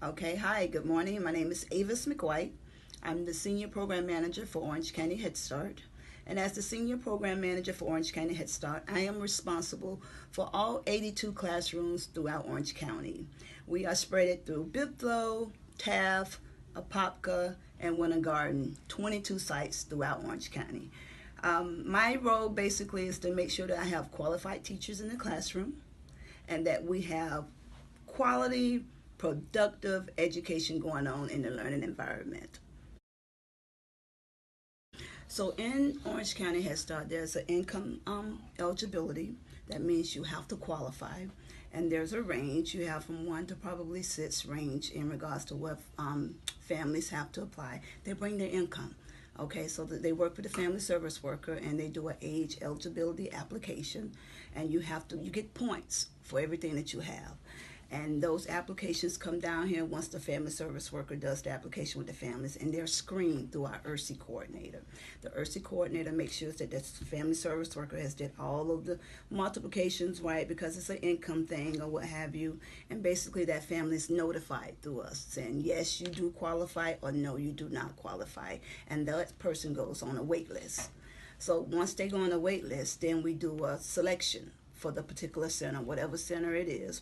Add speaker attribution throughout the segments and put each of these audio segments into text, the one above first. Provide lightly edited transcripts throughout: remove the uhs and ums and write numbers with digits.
Speaker 1: Okay, hi, good morning. My name is Avis McWhite. I'm the Senior Program Manager for Orange County Head Start. And as the Senior Program Manager for Orange County Head Start, I am responsible for all 82 classrooms throughout Orange County. We are spread through Bithlo, Taft, Apopka, and Winter Garden, 22 sites throughout Orange County. My role basically is to make sure that I have qualified teachers in the classroom and that we have quality, productive education going on in the learning environment. So in Orange County Head Start, there's an income eligibility. That means you have to qualify. And there's a range. You have from 1 to probably 6 range in regards to what families have to apply. They bring their income. Okay, so that they work with the family service worker and they do an age eligibility application, and you get points for everything that you have. And those applications come down here once the family service worker does the application with the families, and they're screened through our ERSI coordinator. The ERSI coordinator makes sure that the family service worker has did all of the multiplications right, because it's an income thing or what have you. And basically that family is notified through us saying, yes, you do qualify, or no, you do not qualify. And that person goes on a wait list. So once they go on a wait list, then we do a selection for the particular center, whatever center it is.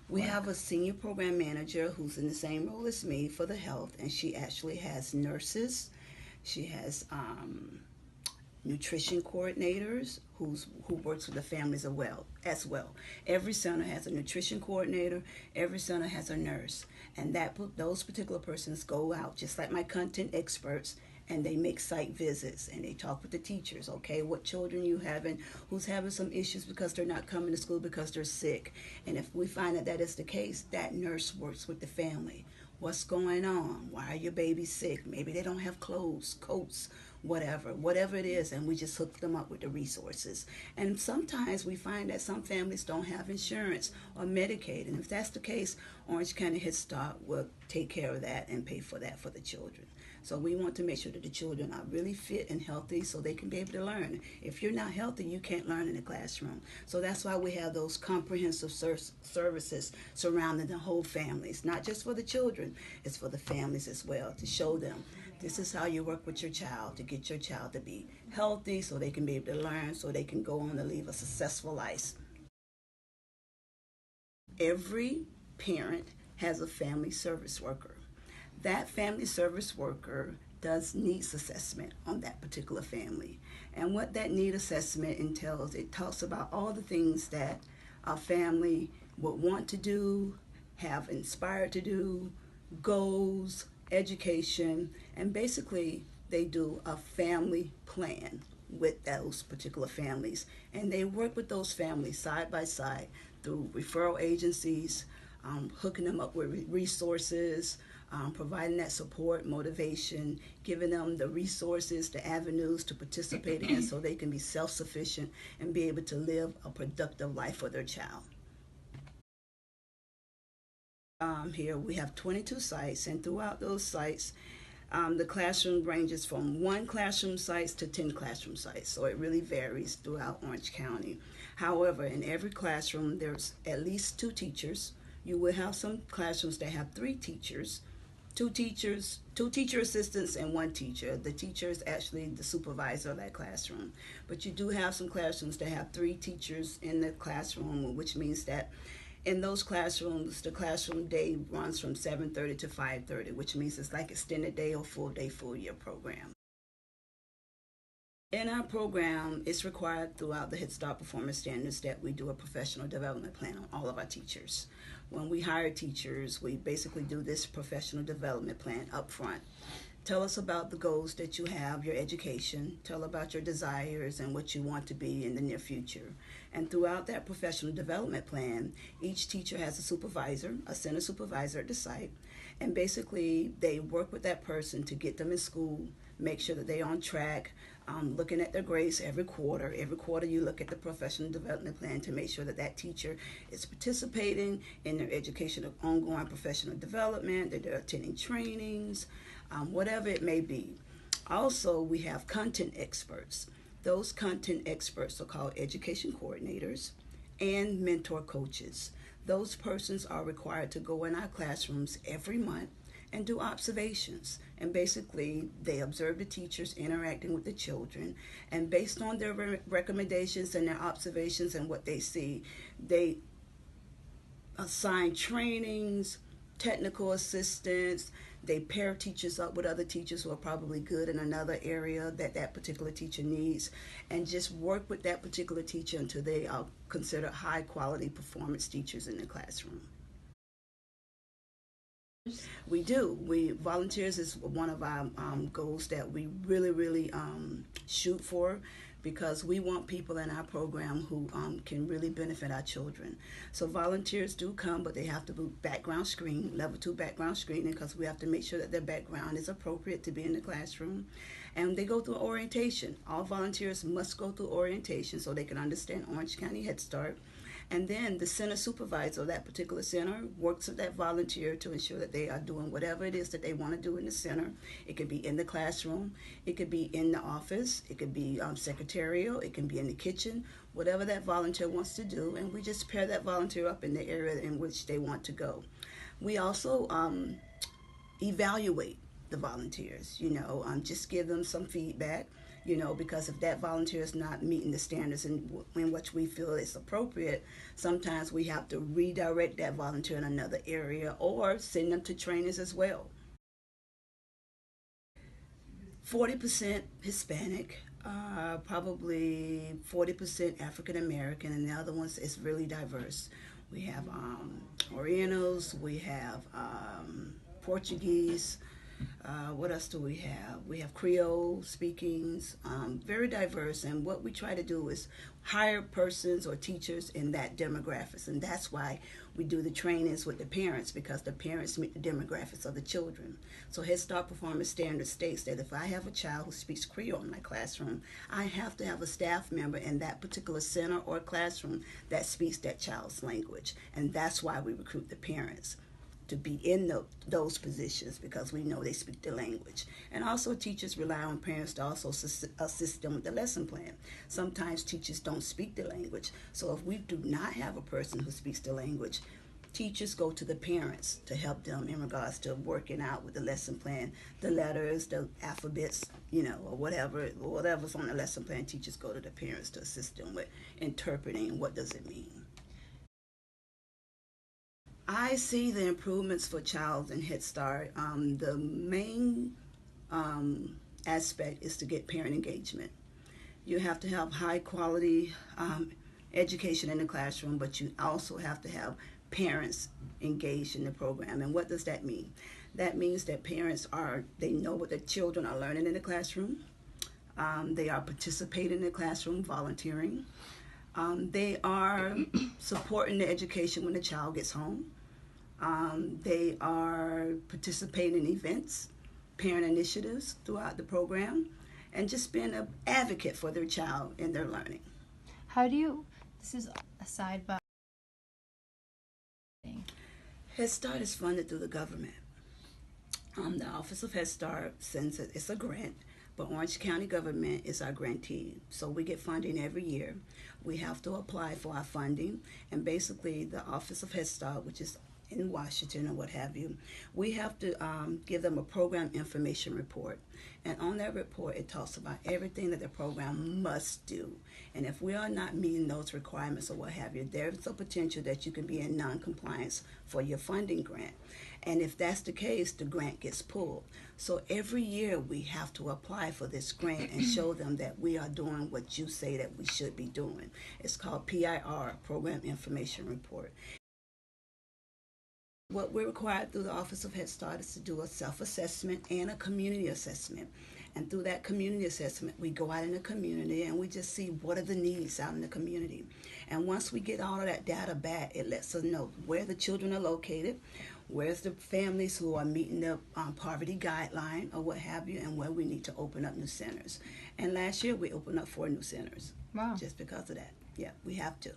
Speaker 1: We have a senior program manager who's in the same role as me for the health, and she actually has nurses. She has nutrition coordinators who works with the families as well. Every center has a nutrition coordinator. Every center has a nurse, and those particular persons go out just like my content experts, and they make site visits and they talk with the teachers. Okay, what children you having, who's having some issues because they're not coming to school because they're sick. And if we find that is the case, that nurse works with the family. What's going on? Why are your babies sick? Maybe they don't have clothes, coats, whatever it is, and we just hook them up with the resources. And sometimes we find that some families don't have insurance or Medicaid, and if that's the case, Orange County Head Start will take care of that and pay for that for the children. So we want to make sure that the children are really fit and healthy so they can be able to learn. If you're not healthy, you can't learn in the classroom. So that's why we have those comprehensive services surrounding the whole families, not just for the children, it's for the families as well, to show them this is how you work with your child to get your child to be healthy so they can be able to learn, so they can go on to live a successful life. Every parent has a family service worker. That family service worker does needs assessment on that particular family. And what that need assessment entails, it talks about all the things that a family would want to do, have inspired to do, goals, education, and basically they do a family plan with those particular families. And they work with those families side by side through referral agencies, hooking them up with resources, providing that support, motivation, giving them the resources, the avenues to participate in so they can be self-sufficient and be able to live a productive life for their child. Here we have 22 sites, and throughout those sites, the classroom ranges from 1 classroom sites to 10 classroom sites, so it really varies throughout Orange County. However, in every classroom, there's at least 2 teachers. You will have some classrooms that have 3 teachers, 2 teachers, 2 teacher assistants, and 1 teacher. The teacher is actually the supervisor of that classroom. But you do have some classrooms that have 3 teachers in the classroom, which means that in those classrooms, the classroom day runs from 7:30 to 5:30, which means it's like extended day or full day, full year program. In our program, it's required throughout the Head Start Performance Standards that we do a professional development plan on all of our teachers. When we hire teachers, we basically do this professional development plan up front. Tell us about the goals that you have, your education. Tell about your desires and what you want to be in the near future. And throughout that professional development plan, each teacher has a supervisor, a center supervisor at the site. And basically, they work with that person to get them in school, make sure that they're on track, looking at their grades every quarter. Every quarter you look at the professional development plan to make sure that that teacher is participating in their education of ongoing professional development, that they're attending trainings, whatever it may be. Also, we have content experts. Those content experts are called education coordinators and mentor coaches. those persons are required to go in our classrooms every month and do observations. And basically, they observe the teachers interacting with the children. And based on their recommendations and their observations and what they see, they assign trainings, technical assistance. They pair teachers up with other teachers who are probably good in another area that that particular teacher needs, and just work with that particular teacher until they are considered high quality performance teachers in the classroom. We do. We volunteers is one of our goals that we really shoot for, because we want people in our program who can really benefit our children. So volunteers do come, but they have to do background screen, level 2 background screening, because we have to make sure that their background is appropriate to be in the classroom. And they go through orientation. All volunteers must go through orientation so they can understand Orange County Head Start. And then the center supervisor of that particular center works with that volunteer to ensure that they are doing whatever it is that they want to do in the center. It could be in the classroom, it could be in the office, it could be secretarial, it can be in the kitchen, whatever that volunteer wants to do. And we just pair that volunteer up in the area in which they want to go. We also evaluate the volunteers, just give them some feedback. Because if that volunteer is not meeting the standards in which we feel is appropriate, sometimes we have to redirect that volunteer in another area or send them to trainers as well. 40% Hispanic, probably 40% African American, and the other ones is really diverse. We have Orientals, we have Portuguese. What else do we have? We have Creole speakings, very diverse. And what we try to do is hire persons or teachers in that demographics. And that's why we do the trainings with the parents, because the parents meet the demographics of the children. So Head Start Performance Standards states that if I have a child who speaks Creole in my classroom, I have to have a staff member in that particular center or classroom that speaks that child's language. And that's why we recruit the parents to be in those positions, because we know they speak the language. And also teachers rely on parents to also assist them with the lesson plan. Sometimes teachers don't speak the language, so if we do not have a person who speaks the language, teachers go to the parents to help them in regards to working out with the lesson plan, the letters, the alphabets, or whatever's on the lesson plan. Teachers go to the parents to assist them with interpreting what does it mean. I see the improvements for child and Head Start. The main aspect is to get parent engagement. You have to have high quality education in the classroom, but you also have to have parents engaged in the program. And what does that mean? That means that parents they know what the children are learning in the classroom. They are participating in the classroom, volunteering. They are supporting the education when the child gets home. They are participating in events, parent initiatives throughout the program, and just being an advocate for their child in their learning.
Speaker 2: This is aside by
Speaker 1: Head Start is funded through the government. The Office of Head Start sends it's a grant, but Orange County government is our grantee. So we get funding every year. We have to apply for our funding, and basically the Office of Head Start, which is in Washington or what have you, we have to give them a program information report. And on that report, it talks about everything that the program must do. And if we are not meeting those requirements or what have you, there's a potential that you can be in non-compliance for your funding grant. And if that's the case, the grant gets pulled. So every year we have to apply for this grant and show them that we are doing what you say that we should be doing. It's called PIR, Program Information Report. What we're required through the Office of Head Start is to do a self-assessment and a community assessment. And through that community assessment, we go out in the community and we just see what are the needs out in the community. And once we get all of that data back, it lets us know where the children are located, where's the families who are meeting the poverty guideline or what have you, and where we need to open up new centers. And last year we opened up 4 new centers.
Speaker 2: Wow.
Speaker 1: Just because of that. Yeah, we have to.